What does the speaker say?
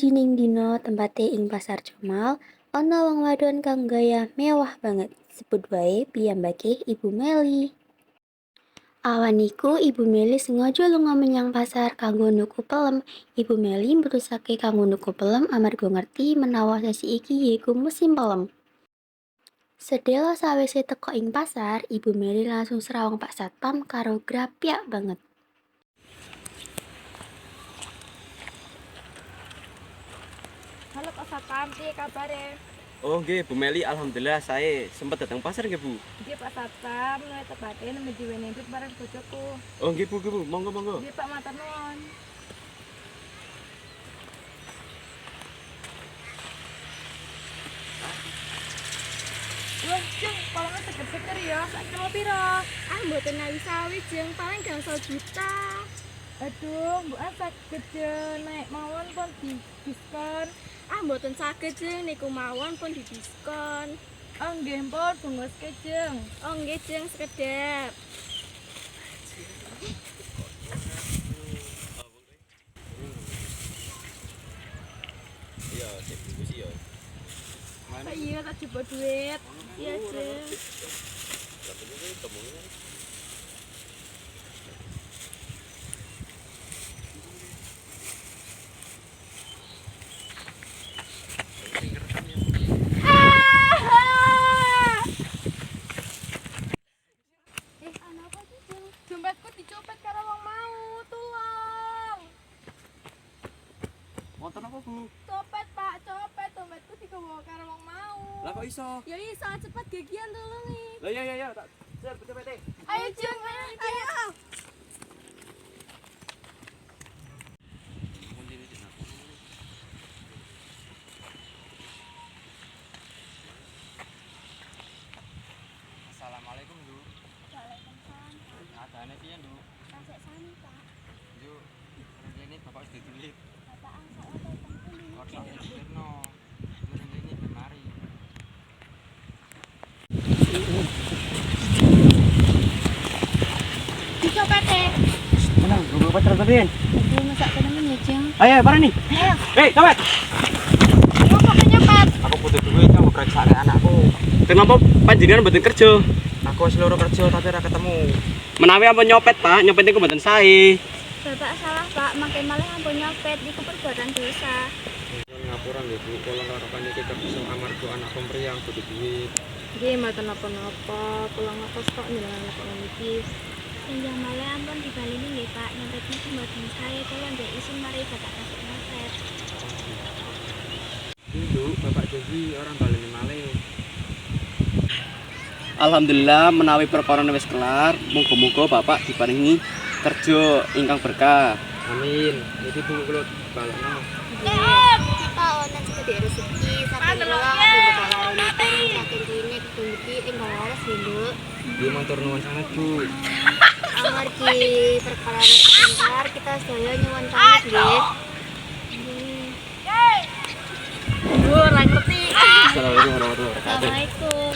sawijining dina tempate ing Pasar Comal ana wong wadon kang gaya mewah banget. Sebut wae piyambake Ibu Meli. Awan iku Ibu Meli sengaja lunga menyang pasar kanggo nuku pelem. Ibu Meli mutusake kanggo nuku pelem amarga ngerti menawa sasi iki yaiku musim pelem. Sedhela sawise teka ing pasar, Ibu Meli langsung srawung Pak Satpam karo grapyak banget. Halo Pak Satpam, piye kabare? Oh nggih Bu Meli, alhamdulillah saya sempat datang pasar nggih Bu. Nggih Pak Satpam, mulai tepatnya nemu diwenehi duit bareng bojoku. Oh nggih Bu, monggo monggo. Nggih Pak, matur nuwun. Wah, Jeng, palangnya seger-seger ya. Sak kilo piro? Mboten nawi sawi jeng paling gangsal juta. Aduh, Mbok saged naik mawon pun di diskon. Mboten saged jeng niku mawon pun didiskon. Oh nggih pun bungoske Jeng. Oh nggih jeng sekedap. Iya, sik bungkus ya. Pak iya tak jebol duit. Iya jeng. Dompetku dicopet karo wong mau, tolong. Wonten apa Bu? Copet Pak, copet dompetku digawa karo wong mau. Lah kok iso? Ya iso cepet gagian tulungi. Lah ya, tak cer cepet. Ayo Jeng, ayo. Assalamualaikum Bu. Waalaikumsalam. Adane piye Bu? Kasek sami Pak. Yuk, rene Bapak wis didulit. Bapak angsal apa tengkuli. Kok tak pikirno. Rene kemari. Dicopet e. Mana? Gua pacar tadian. Aduh masak temen ya jeng. Ayo, para nih. Ayo. Copet. Ngopo penyopet? Aku butuh duit kang periksa anakku. Kenapa panjenengan mboten kerja? Aku wis loro kerja tapi ora ketemu. Menawi ampun nyopet, Pak, nyopet niku mboten sae. Bapak salah Pak, makin malah ampun nyopet niku perbuatan dosa. Ngapura nggih Bu, kula lorokan iki kerja amarga anak pemriyang butuh duit. Nggih, mboten napa-napa. Kula ngekos kok njenengan kok niki. Senjang malah ampun dibaleni nggih Pak, nyopet niku mboten sae kula ndek isin mari Bapak kasih nyopet. Bu, Bapak janji orang baleni malih. Alhamdulillah menawi perkara wis kelar, muga-muga Bapak diparingi kerja ingkang berkah. Amin. Iki Bu kula balekno. Kita onen segede rezeki saking kula bakal nonton saking kene ketumbuki ing waras lho. Nggih matur nuwun sanget Bu. Amargi perkara sebentar kita sedaya nyuwun pamit nggih. Bu, ora ngerti. Assalamualaikum warahmatullahi wabarakatuh. Assalamualaikum.